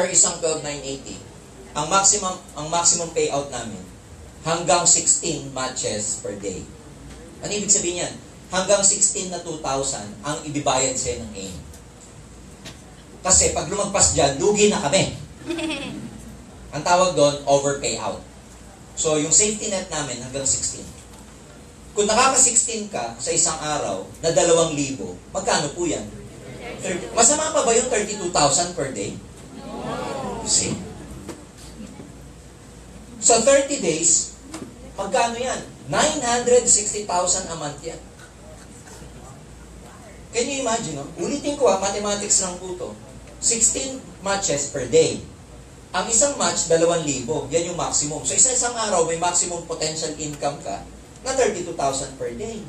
S1: isang 12,980. Ang maximum payout namin hanggang 16 matches per day. Ano ibig sabihin yan? Hanggang 16 na 2,000 ang ibibayad sa'yo ng AIM. Kasi pag lumagpas dyan, lugi na kami. Ang tawag doon, over payout. So yung safety net namin hanggang 16. Kung nakaka-16 ka sa isang araw na 2,000, magkano po yan? Masama pa ba yung 32,000 per day? No. See? Sa 30 days, magkano yan? 960,000 a month yan. Can you imagine, no? Ulitin ko mathematics lang po to. 16 matches per day. Ang isang match, 2,000. Yan yung maximum. So, isa-isang araw, may maximum potential income ka na 32,000 per day.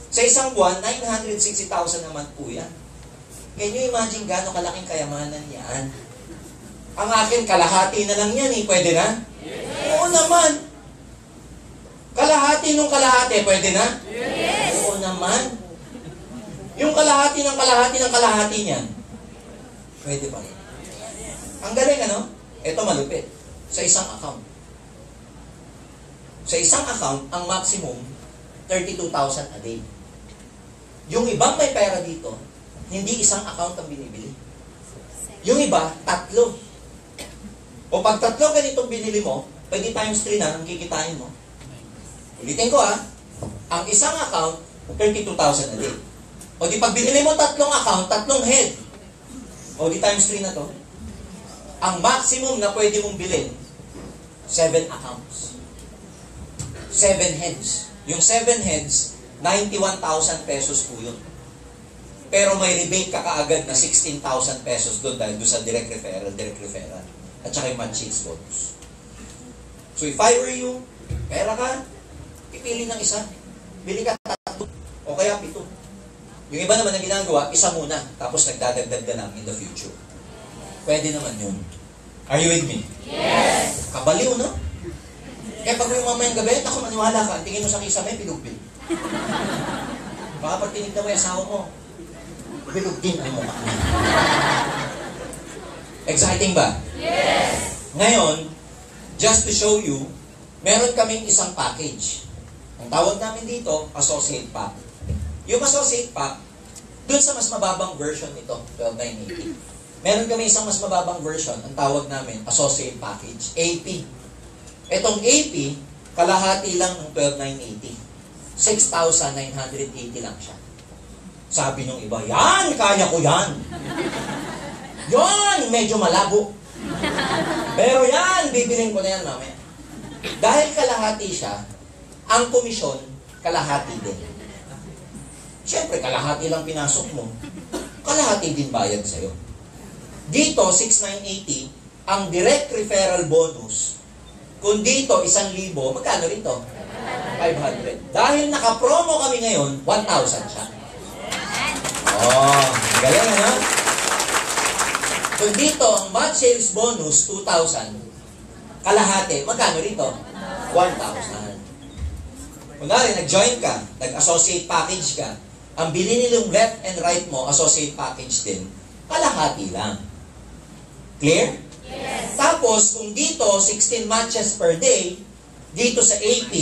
S1: Sa isang buwan, 960,000 naman po yan. Can you imagine gaano kalaking kayamanan yan? Ang akin, kalahati na lang yan eh. Pwede na? Yes. Oo naman. Kalahati nung kalahati, pwede na? Yes. Oo naman. Yung kalahati ng kalahati ng kalahati niyan, pwede pa rin. Ang galing, ano? Ito malupit. Sa isang account. Sa isang account, ang maximum, 32,000 a day. Yung ibang may pera dito, hindi isang account ang binibili. Yung iba, 3. O pag 3 ganitong binili mo, pwede times 3 na ang kikitain mo. Ulitin ko ang isang account, 32,000 a day. O di pag binili mo 3 account, 3 head. O di times 3 na to. Ang maximum na pwede mong bilhin, 7 accounts. 7 heads. Yung 7 heads, 91,000 pesos po yun. Pero may rebate ka kaagad na 16,000 pesos doon dahil doon sa direct referral. At saka yung match bonus. So if I were you, pera ka, pipili ng isa. Bili ka 3 o kaya 7. Yung iba naman ang ginagawa, isa muna, tapos nagdadagdag ka lang in the future. Pwede naman yun. Are you with me?
S2: Yes!
S1: Kabaliw, no? Kaya pag yung mamayang gabi, ako maniwala ka, tingin mo sa kisame, pilugbil. Baka pag tinignan mo yung asawa mo, bilog din ang mukha niya. Exciting ba?
S2: Yes!
S1: Ngayon, just to show you, meron kaming isang package. Ang tawag namin dito, Associate Pack. Yung Associate Pack, dun sa mas mababang version nito, 12,980. Meron kami isang mas mababang version, ang tawag namin, Associate Package, AP. Itong AP, kalahati lang ng 12,980. 6,980 lang siya. Sabi nung iba, yan, kaya ko yan. Yan, medyo malabo. Pero yan, bibilin ko na yan mamaya. Dahil kalahati siya, ang komisyon, kalahati din. Siyempre, kalahati lang pinasok mo. Kalahati din bayad sa'yo. Dito, 6,980, ang direct referral bonus, kung dito, 1,000, magkano rito? 500. Dahil naka-promo kami ngayon, 1,000 siya. Oh, galing na. Kung dito, ang match sales bonus, 2,000. Kalahati, magkano rito? 1,000. Kunwari, nag-join ka, nag-associate package ka, ang bili nilang left and right mo, associate package din, kalahati lang. Clear?
S2: Yes.
S1: Tapos, kung dito, 16 matches per day, dito sa AP,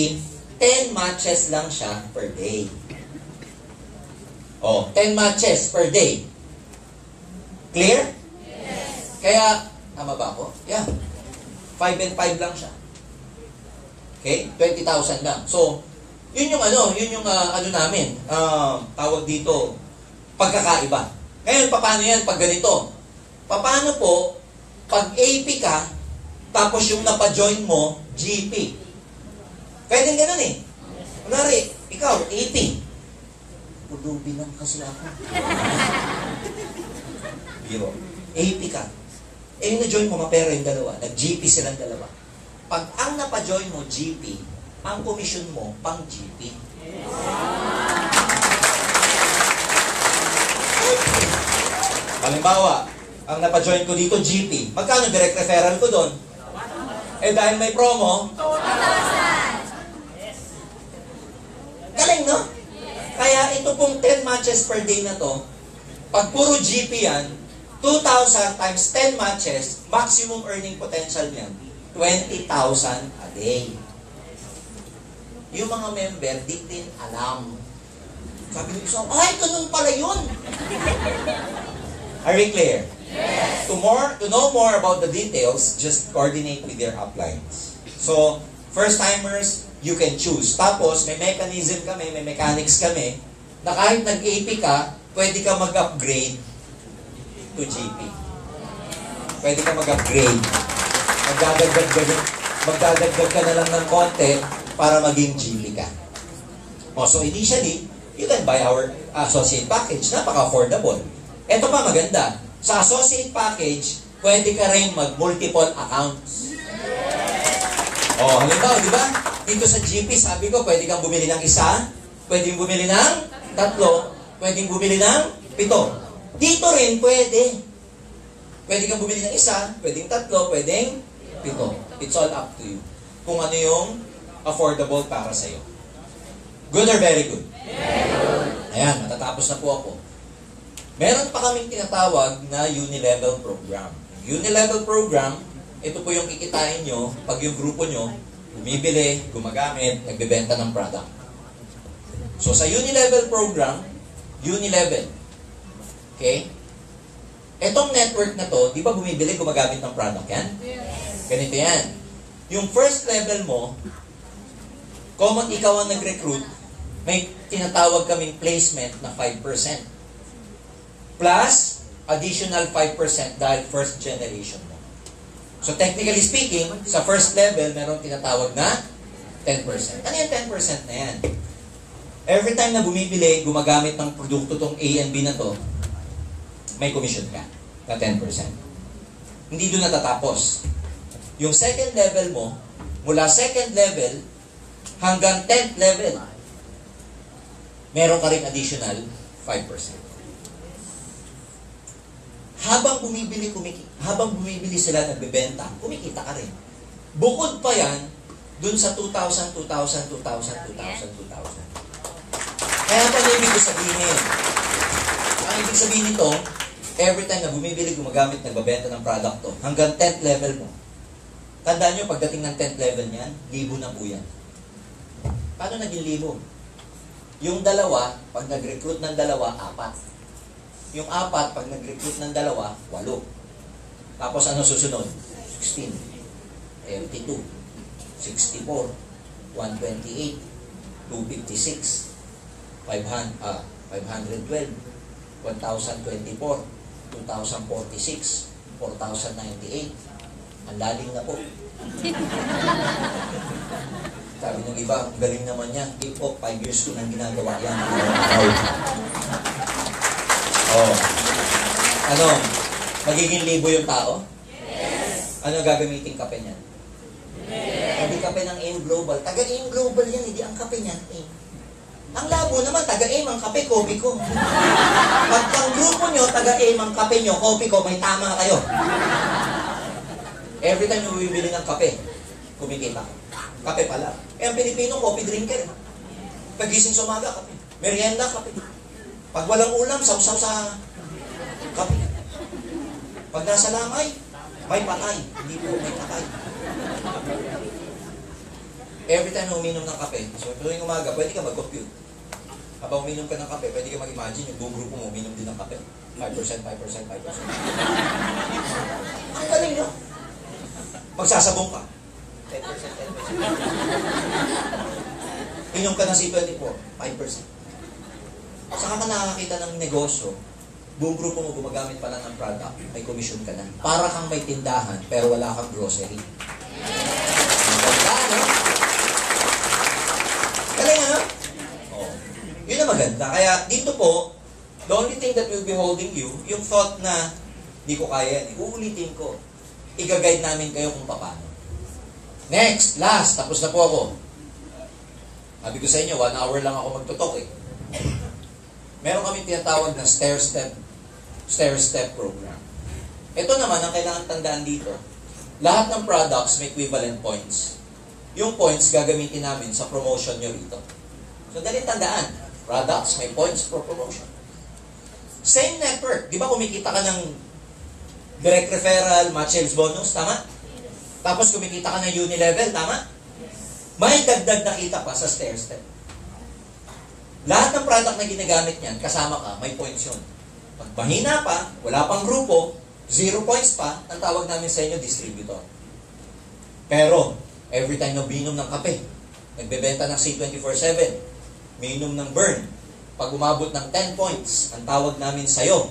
S1: 10 matches lang siya per day. Oh, 10 matches per day. Clear?
S2: Yes.
S1: Kaya, tama ba ako? Yeah. 5 and 5 lang siya. Okay? 20,000 lang. So, yun yung namin, tawag dito, pagkakaiba. Ngayon, paano yan pag ganito? Paano po, pag AP ka, tapos yung napajoin mo, GP. Pwede ganun eh. Kunwari, ikaw, AP. Udubi lang kasi ako. Biro. AP ka. Eh, yung na-join mo, mapera yung dalawa. Nag-GP silang dalawa. Pag ang napajoin mo, GP, ang komisyon mo, pang GP. Halimbawa, ang napajoin ko dito, GP. Magkano direct referral ko doon? Eh dahil may promo,
S2: 2,000!
S1: galing, no? Kaya ito pong 10 matches per day na to, pag puro GP yan, 2,000 times 10 matches, maximum earning potential niyan, 20,000 a day. Yung mga member, di din alam. Sabi ng isang, ay, ganun pala yun! Are we clear?
S2: Yes.
S1: To know more about the details, just coordinate with your uplines. So, first-timers, you can choose. Tapos, may mechanism kami, may mechanics kami, na kahit nag-AP ka, pwede ka mag-upgrade to GP. Pwede ka mag-upgrade. Magdadagdag ka na lang ng konti para maging GP ka. So, initially, you can buy our associate package, napaka-affordable. Ito pa maganda. Sa associate package, pwede ka rin mag-multiple accounts. Oh, halimbawa, di ba? Dito sa GP, sabi ko, pwede kang bumili ng isa, pwedeng bumili ng tatlo, pwedeng bumili ng 7. Dito rin, pwede. Pwede kang bumili ng isa, pwedeng tatlo, pwedeng 7. It's all up to you. Kung ano yung affordable para sa'yo. Good or very good?
S2: Very good.
S1: Ayan, matatapos na po ako. Meron pa kaming tinatawag na uni-level program. Uni-level program, ito po yung kikitain nyo pag yung grupo nyo bumibili, gumagamit, nagbebenta ng product. So sa uni-level program, uni-level. Okay? Etong network na to, di ba bumibili, gumagamit ng product yan?
S2: Yes.
S1: Ganito yan. Yung first level mo, common ikaw ang nag-recruit, may tinatawag kaming placement na 5%. Plus, additional 5% dahil first generation mo. So technically speaking, sa first level, meron tinatawag na 10%. Ano yung 10% na yan? Every time na bumibili, gumagamit ng produkto tong A and B na to, may commission ka na 10%. Hindi doon natatapos. Yung second level mo, mula second level hanggang 10th level, meron ka rin additional 5%. Habang bumibili sila nagbebenta, kumikita ka rin. Bukod pa yan, dun sa 2,000. Kaya pa na ibig sabihin. Ang ibig sabihin nito, every time na bumibili, gumagamit, nagbebenta ng product to, hanggang 10th level mo. Tandaan nyo, pagdating ng 10th level niyan, 1,000 na po yan. Paano naging 1,000? Yung 2, pag nag-recruit ng 2, 4. Yung 4, pag nag-recruit ng 2, 8. Tapos ano susunod? 16, 32, 64, 128, 256, 512, 1,024, 2,046, 4,098. Ang lalim na po. Sabi ng iba, ang galing naman yan. K-pop, 5 years ko nang ginagawa yan. Oh. Ano? Magiging 1,000 yung tao?
S2: Yes.
S1: Ano gagamitin kape niyan?
S2: Yes.
S1: Hindi kape ng AIM Global. Taga-AIM Global yan, hindi ang kape niyan. AIM. Ang labo naman, taga-AIM ang kape, kopi ko. Pag ang grupo nyo, taga-AIM ang kape nyo, kopi ko, may tama kayo. Every time nyo bibili ng kape, kumikita. Kape pala. Eh, ang Pilipino, coffee drinker. Pagising sa umaga, kape. Merienda, kape. Pag walang ulam, sausaw sa kape. Pag nasa lamay, may patay. Hindi po, may patay. Every time na uminom ng kape, so tuwing umaga, pwede ka mag-compute. Habang uminom ka ng kape, pwede ka mag-imagine yung buong grupo mo uminom din ng kape. 5%. Ang galing, no? Magsasabong ka. 10%. Inom ka ng C24, 5%. Saka ka nakakita ng negosyo, buong grupo mo gumagamit pala ng product, may commission ka na. Para kang may tindahan, pero wala kang grocery. Maganda, no? Galing, ano? Oh. Yun ang maganda. Kaya dito po, the only thing that will be holding you, yung thought na, di ko kaya yan, uulitin ko. I-guide namin kayo kung paano. Next, last, tapos na po ako. Sabi ko sa inyo, 1 hour lang ako magtutok eh. Meron kami tinatawag na stair-step program. Ito naman, ang kailangan tandaan dito, lahat ng products may equivalent points. Yung points gagamitin namin sa promotion nyo rito. So, dali tandaan, products may points for promotion. Same network. Di ba kumikita ka ng direct referral, match sales bonus, tama? Tapos kumikita ka ng uni-level, tama? May dagdag na kita pa sa stair-step. Lahat ng product na ginagamit niyan, kasama ka, may points yun. Pag mahina pa, wala pang grupo, 0 points pa, ang tawag namin sa inyo, distributor. Pero, every time na binom ng kape, nagbebenta ng C24/7, minom ng burn, pag umabot ng 10 points, ang tawag namin sa'yo,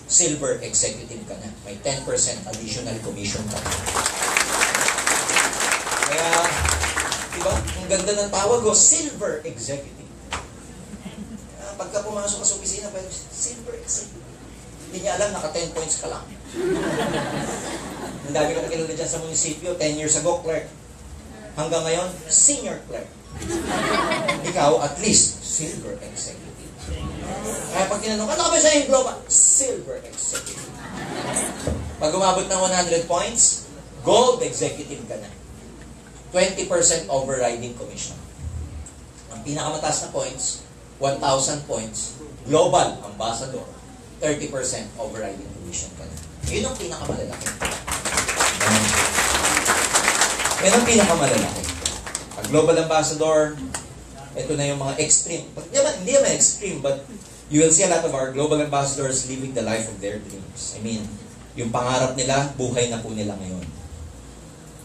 S1: silver executive ka na. May 10% additional commission ka. Kaya, diba, ang ganda ng tawag ko, silver executive. Pag Pagka pumasok ka sa opisina, silver executive. Hindi niya alam, naka 10 points ka lang. Ang dami ka na kilala dyan sa munisipyo, 10 years ago, clerk. Hanggang ngayon, senior clerk. Ikaw, at least, silver executive. Kaya pag tinanong, ano ka ba sa global? Silver executive. Pag umabot ng 100 points, gold executive ka na. 20% overriding commission. Ang pinakamataas na points, 1,000 points, global ambassador, 30% overriding commission ka na. Yun ang pinakamalalaki. Yan ang pinakamalalaki. Pag global ambassador, ito na yung mga extreme. Hindi naman extreme, but you will see a lot of our global ambassadors living the life of their dreams. I mean, yung pangarap nila, buhay na po nila ngayon.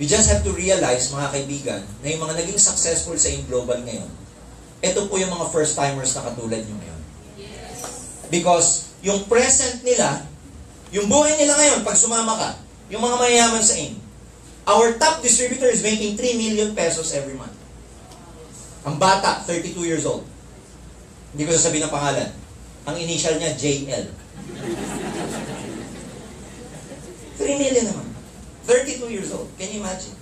S1: We just have to realize, mga kaibigan, na yung mga naging successful sa global ngayon, ito po yung mga first-timers na katulad nyo ngayon. Because yung present nila, yung buhay nila ngayon, pag sumama ka, yung mga mayayaman sa our top distributor is making 3 million pesos every month. Ang bata, 32 years old. Hindi ko sasabihin ang pangalan. Ang initial niya, JL. 3 million naman. 32 years old. Can you imagine?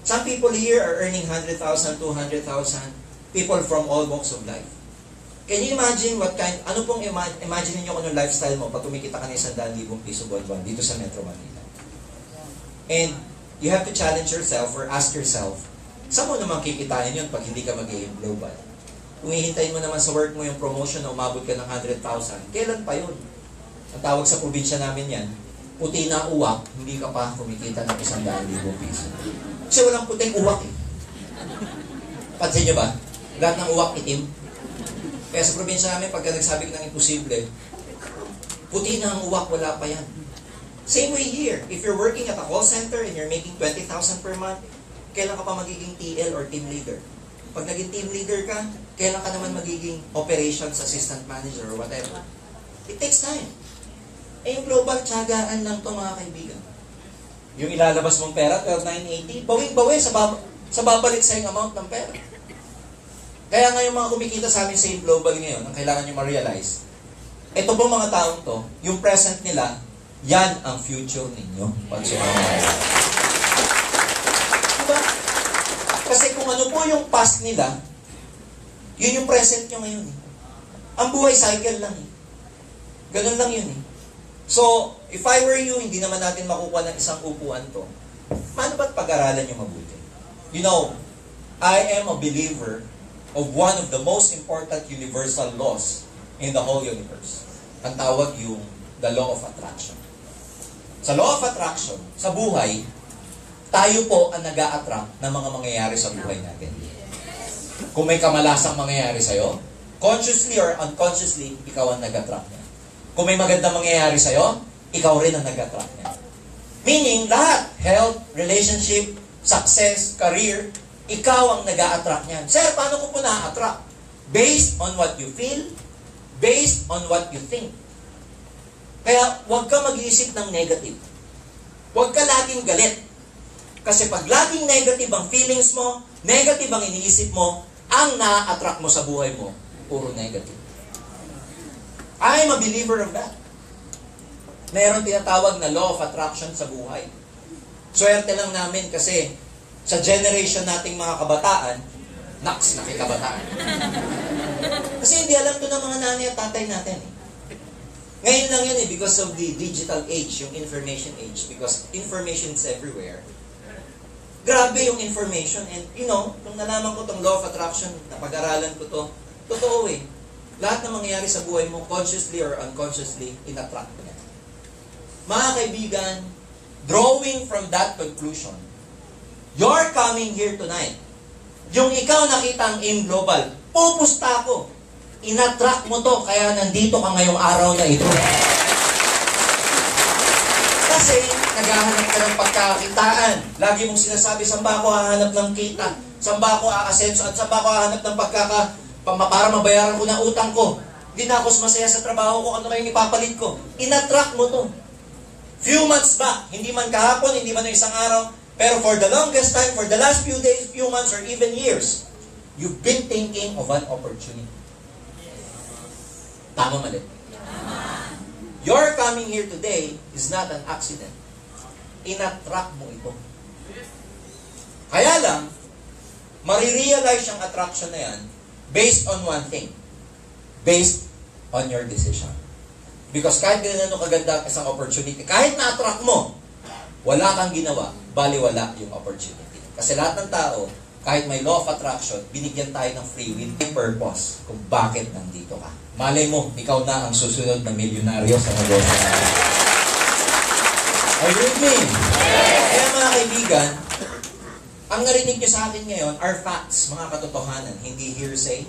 S1: Some people here are earning 100,000, 200,000. People from all walks of life. Can you imagine ano pong imagine niyo kung anong lifestyle mo pag kumikita ka ng 100,000 piso buwan-buwan dito sa Metro Manila? And you have to challenge yourself or ask yourself, saan mo naman kikitain yun pag hindi ka mag-i-aim global? Kung hihintayin mo naman sa work mo yung promotion na umabot ka ng 100,000, kailan pa yun? Ang tawag sa probinsya namin yan, puti na uwak, hindi ka pa kumikita ng 100,000 piso. Kasi walang puting uwak eh. Pansin niyo ba? Lahat ng uwak itim. Kaya sa probinsya namin, pagka nagsabi ka ng imposible, puti na ang uwak, wala pa yan. Same way here. If you're working at a call center and you're making 20,000 per month, kailan ka pa magiging TL or team leader? Pag naging team leader ka, kailan ka naman magiging operations assistant manager or whatever? It takes time. Eh, yung global, tiyagaan lang to mga kaibigan. Yung ilalabas mong pera, 12,980, bawing-bawi sa babalik sa yung amount ng pera. Kaya nga yung mga kumikita sa amin sa global ngayon, ang kailangan nyo ma-realize, ito po mga taong to, yung present nila, yan ang future ninyo. Pag sumama. Diba? Kasi kung ano po yung past nila, yun yung present nyo ngayon. Ang buhay cycle lang. Ganun lang yun. So, if I were you, hindi naman natin makukuha ng isang upuan to. Paano ba't pag-aralan nyo mabuti? You know, I am a believer of one of the most important universal laws in the whole universe. Ang tawag yung the law of attraction. Sa law of attraction, sa buhay, tayo po ang nag-a-attract ng mga mangyayari sa buhay natin. Kung may kamalasang mangyayari sa'yo, consciously or unconsciously, ikaw ang nag-attract niya. Kung may magandang mangyayari sa'yo, ikaw rin ang nag-attract niya. Meaning, lahat, health, relationship, success, career, ikaw ang nag-a-attract niyan. Sir, paano ko po na-attract? Based on what you feel, based on what you think. Kaya, huwag ka mag-iisip ng negative. Huwag ka laging galit. Kasi pag laging negative ang feelings mo, negative ang iniisip mo, ang na-attract mo sa buhay mo, puro negative. I'm a believer of that. Meron tinatawag na law of attraction sa buhay. Swerte lang namin kasi sa generation nating mga kabataan, naks, nakikabataan. Kasi hindi alam to ng mga nanay at tatay natin. Ngayon lang yun because of the digital age, yung information age, because information is everywhere. Grabe yung information. And you know, nung nalaman ko tong law of attraction, napag-aralan ko to, totoo eh. Lahat na mangyayari sa buhay mo, consciously or unconsciously, in-attract mo na. Mga kaibigan, drawing from that conclusion, you're coming here tonight. Yung ikaw nakita ang AIM Global, pupusta ko. In-attract mo to, kaya nandito ka ngayong araw na ito. Kasi, naghahanap ka ng pagkakitaan. Lagi mong sinasabi, saan ba ako hahanap ng kita? Saan ba ako aasenso? At saan ba ako hahanap ng para mabayaran ko na utang ko? Hindi na ako masaya sa trabaho ko, ano kayong ipapalit ko? In-attract mo to. Few months back, hindi man kahapon, hindi man isang araw, pero for the longest time, for the last few days, few months, or even years, you've been thinking of an opportunity. Tama mali? Your coming here today is not an accident. In-attract mo ito. Kaya lang, marirealize yung attraction na yan based on one thing. Based on your decision. Because kahit ganun kaganda isang opportunity, kahit na-attract mo, wala kang ginawa, baliwala yung opportunity. Kasi lahat ng tao, kahit may law of attraction, binigyan tayo ng free will, may purpose kung bakit nandito ka. Malay mo, ikaw na ang susunod na milyonaryo sa negosyo natin. Are you with me? Kaya mga kaibigan, ang narinig nyo sa akin ngayon are facts, mga katotohanan, hindi hearsay.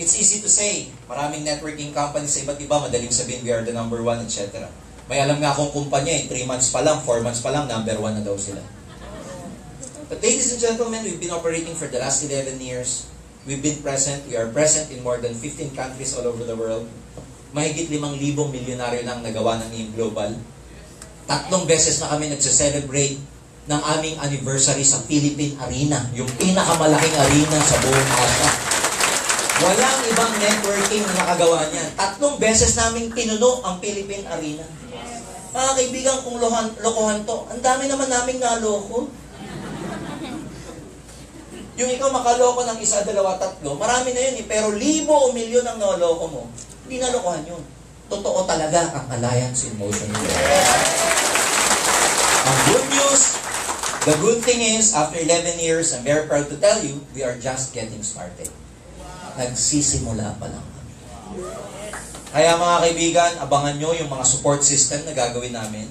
S1: It's easy to say. Maraming networking companies sa iba't iba, madaling sabihin, we are the number one, etc. May alam nga akong kumpanya, 3 months pa lang, 4 months pa lang, number 1 na daw sila. But ladies and gentlemen, we've been operating for the last 11 years. We've been present. We are present in more than 15 countries all over the world. Mahigit 5,000 milyonaryo na ang nagawa ng IM Global. 3 beses na kami nagse-celebrate ng aming anniversary sa Philippine Arena, yung pinakamalaking arena sa buong Asia. Walang ibang networking na nakagawa niyan. 3 beses namin pinuno ang Philippine Arena. Mga kaibigan, kung lokohan to, ang dami naman naming naloko. Yung ikaw makaloko ng 1, 2, 3, marami na yun eh. Pero 1,000 o milyon ang naloko mo, hindi nalokohan yun. Totoo talaga ang alliance in motion. Ang good news, the good thing is, after 11 years, I'm very proud to tell you, we are just getting started. Nagsisimula pa lang kami. Kaya mga kaibigan, abangan nyo yung mga support system na gagawin namin.